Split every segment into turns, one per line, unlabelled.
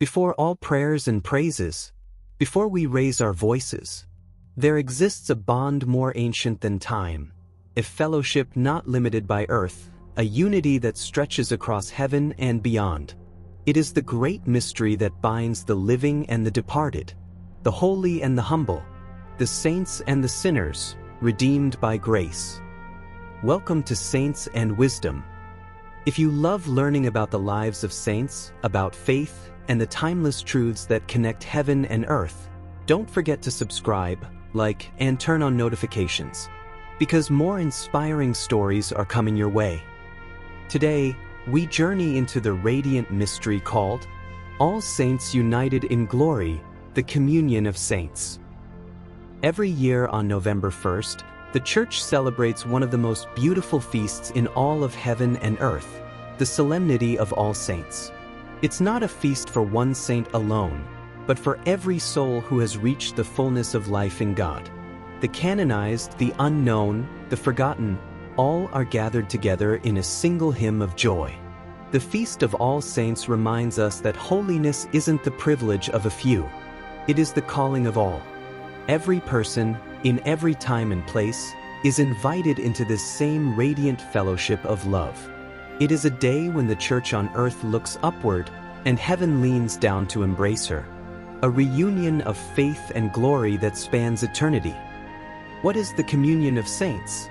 before all prayers and praises, before we raise our voices, there exists a bond more ancient than time, a fellowship not limited by earth, a unity that stretches across heaven and beyond. It is the great mystery that binds the living and the departed, the holy and the humble, the saints and the sinners, redeemed by grace. Welcome to Saints and Wisdom. If you love learning about the lives of saints, about faith, and the timeless truths that connect heaven and earth, don't forget to subscribe, like, and turn on notifications, because more inspiring stories are coming your way. Today, we journey into the radiant mystery called All Saints United in Glory, the Communion of Saints. Every year on November 1st, the Church celebrates one of the most beautiful feasts in all of heaven and earth, the Solemnity of All Saints. It's not a feast for one saint alone, but for every soul who has reached the fullness of life in God. The canonized, the unknown, the forgotten, all are gathered together in a single hymn of joy. The Feast of All Saints reminds us that holiness isn't the privilege of a few. It is the calling of all. Every person, in every time and place, is invited into this same radiant fellowship of love. It is a day when the Church on earth looks upward and heaven leans down to embrace her. A reunion of faith and glory that spans eternity. What is the communion of saints?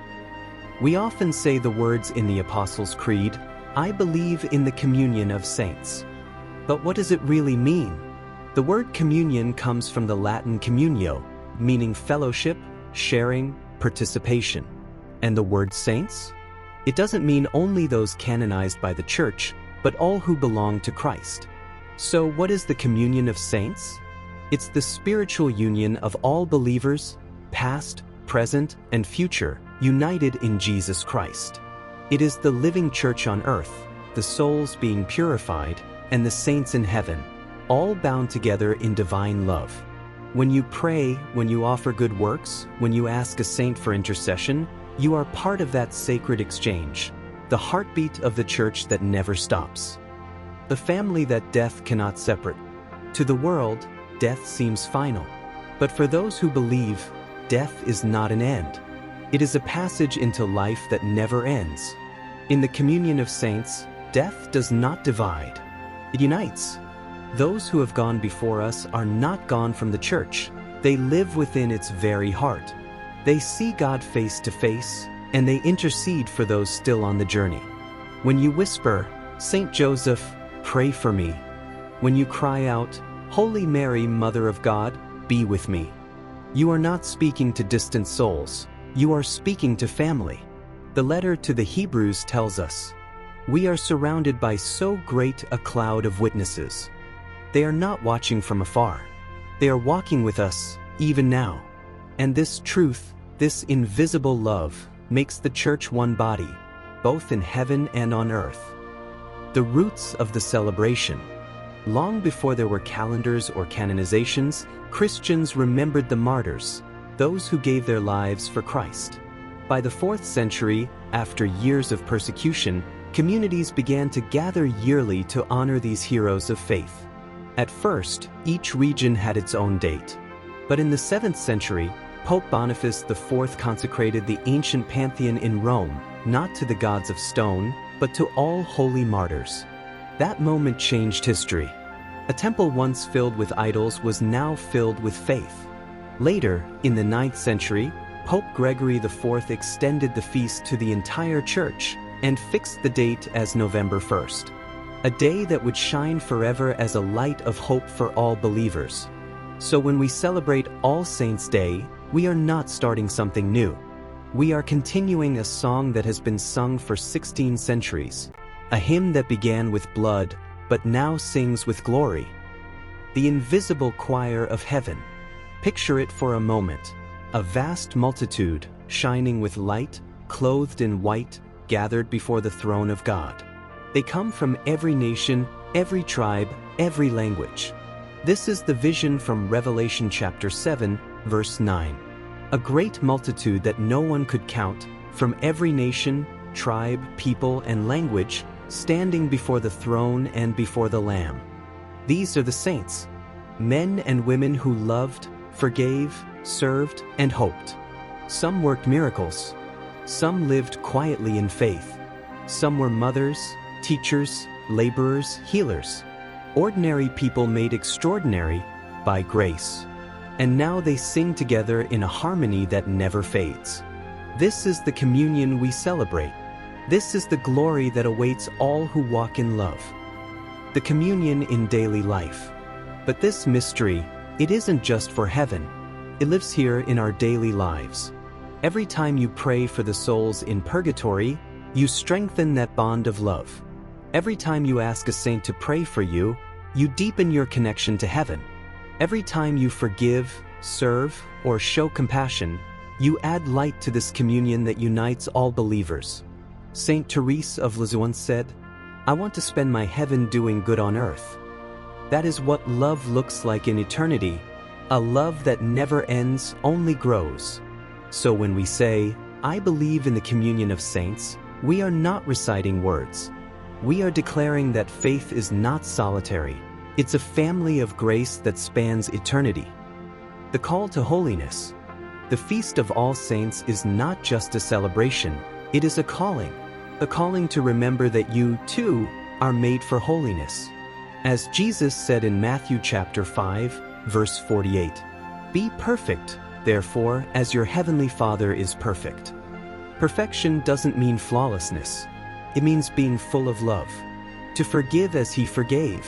We often say the words in the Apostles' Creed, "I believe in the communion of saints." But what does it really mean? The word communion comes from the Latin communio, meaning fellowship, sharing, participation. And the word saints? It doesn't mean only those canonized by the Church, but all who belong to Christ. So what is the communion of saints? It's the spiritual union of all believers, past, present, and future, united in Jesus Christ. It is the living Church on earth, the souls being purified, and the saints in heaven, all bound together in divine love. When you pray, when you offer good works, when you ask a saint for intercession, you are part of that sacred exchange, the heartbeat of the Church that never stops. The family that death cannot separate. To the world, death seems final. But for those who believe, death is not an end. It is a passage into life that never ends. In the communion of saints, death does not divide. It unites. Those who have gone before us are not gone from the Church. They live within its very heart. They see God face to face, and they intercede for those still on the journey. When you whisper, "Saint Joseph, pray for me," when you cry out, "Holy Mary, Mother of God, be with me," you are not speaking to distant souls. You are speaking to family. The letter to the Hebrews tells us, "We are surrounded by so great a cloud of witnesses." They are not watching from afar. They are walking with us, even now. And this truth, this invisible love, makes the Church one body, both in heaven and on earth. The roots of the celebration. Long before there were calendars or canonizations, Christians remembered the martyrs, those who gave their lives for Christ. By the 4th century, after years of persecution, communities began to gather yearly to honor these heroes of faith. At first, each region had its own date. But in the 7th century, Pope Boniface IV consecrated the ancient pantheon in Rome, not to the gods of stone, but to all holy martyrs. That moment changed history. A temple once filled with idols was now filled with faith. Later, in the 9th century, Pope Gregory IV extended the feast to the entire Church and fixed the date as November 1st, a day that would shine forever as a light of hope for all believers. So when we celebrate All Saints' Day, we are not starting something new. We are continuing a song that has been sung for 16 centuries, a hymn that began with blood, but now sings with glory. The invisible choir of heaven. Picture it for a moment. A vast multitude, shining with light, clothed in white, gathered before the throne of God. They come from every nation, every tribe, every language. This is the vision from Revelation chapter 7, verse 9. A great multitude that no one could count, from every nation, tribe, people, and language, standing before the throne and before the Lamb. These are the saints, men and women who loved, forgave, served, and hoped. Some worked miracles. Some lived quietly in faith. Some were mothers, teachers, laborers, healers. Ordinary people made extraordinary by grace. And now they sing together in a harmony that never fades. This is the communion we celebrate. This is the glory that awaits all who walk in love. The communion in daily life. But this mystery, it isn't just for heaven. It lives here in our daily lives. Every time you pray for the souls in purgatory, you strengthen that bond of love. Every time you ask a saint to pray for you, you deepen your connection to heaven. Every time you forgive, serve, or show compassion, you add light to this communion that unites all believers. Saint Therese of Lisieux once said, "I want to spend my heaven doing good on earth." That is what love looks like in eternity, a love that never ends, only grows. So when we say, "I believe in the communion of saints," we are not reciting words. We are declaring that faith is not solitary. It's a family of grace that spans eternity. The call to holiness. The Feast of All Saints is not just a celebration, it is a calling to remember that you, too, are made for holiness. As Jesus said in Matthew chapter 5, verse 48, "Be perfect, therefore, as your heavenly Father is perfect." Perfection doesn't mean flawlessness. It means being full of love. To forgive as He forgave.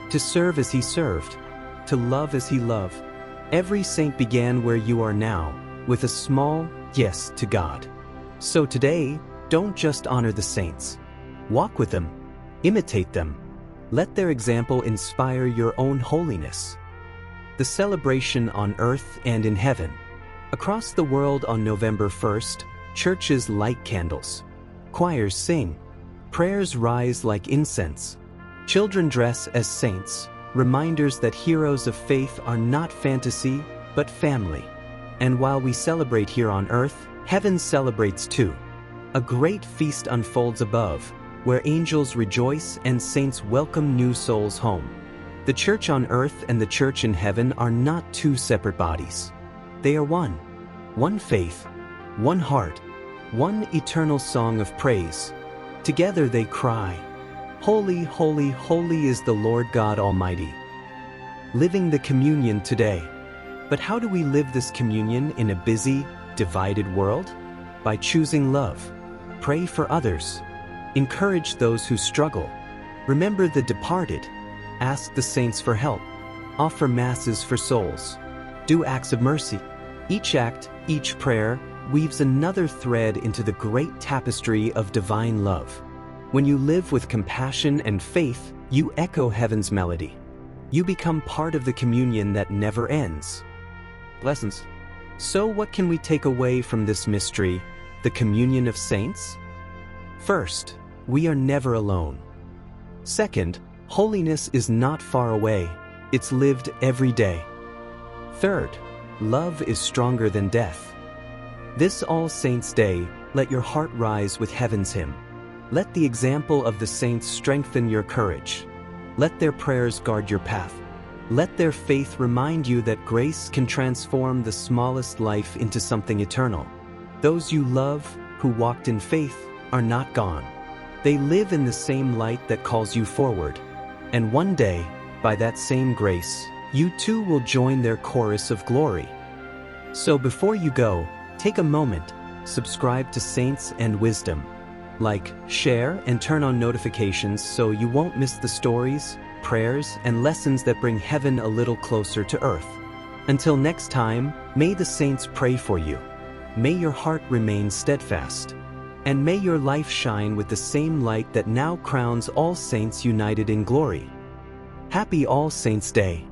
To serve as He served. To love as He loved. Every saint began where you are now, with a small yes to God. So today, don't just honor the saints. Walk with them. Imitate them. Let their example inspire your own holiness. The celebration on earth and in heaven. Across the world on November 1st, churches light candles. Choirs sing. Prayers rise like incense. Children dress as saints, reminders that heroes of faith are not fantasy, but family. And while we celebrate here on earth, heaven celebrates too. A great feast unfolds above, where angels rejoice and saints welcome new souls home. The church on earth and the church in heaven are not two separate bodies. They are one. One faith, one heart, one eternal song of praise. Together they cry, "Holy, holy, holy is the Lord God Almighty." Living the communion today. But how do we live this communion in a busy, divided world? By choosing love. Pray for others. Encourage those who struggle. Remember the departed. Ask the saints for help. Offer masses for souls. Do acts of mercy. Each act, each prayer, weaves another thread into the great tapestry of divine love. When you live with compassion and faith, you echo heaven's melody. You become part of the communion that never ends. Lessons. So what can we take away from this mystery, the communion of saints? First, we are never alone. Second, holiness is not far away. It's lived every day. Third, love is stronger than death. This All Saints' Day, let your heart rise with heaven's hymn. Let the example of the saints strengthen your courage. Let their prayers guard your path. Let their faith remind you that grace can transform the smallest life into something eternal. Those you love, who walked in faith, are not gone. They live in the same light that calls you forward. And one day, by that same grace, you too will join their chorus of glory. So before you go, take a moment, subscribe to Saints and Wisdom. Like, share, and turn on notifications so you won't miss the stories, prayers, and lessons that bring heaven a little closer to earth. Until next time, may the saints pray for you. May your heart remain steadfast. And may your life shine with the same light that now crowns all saints united in glory. Happy All Saints' Day!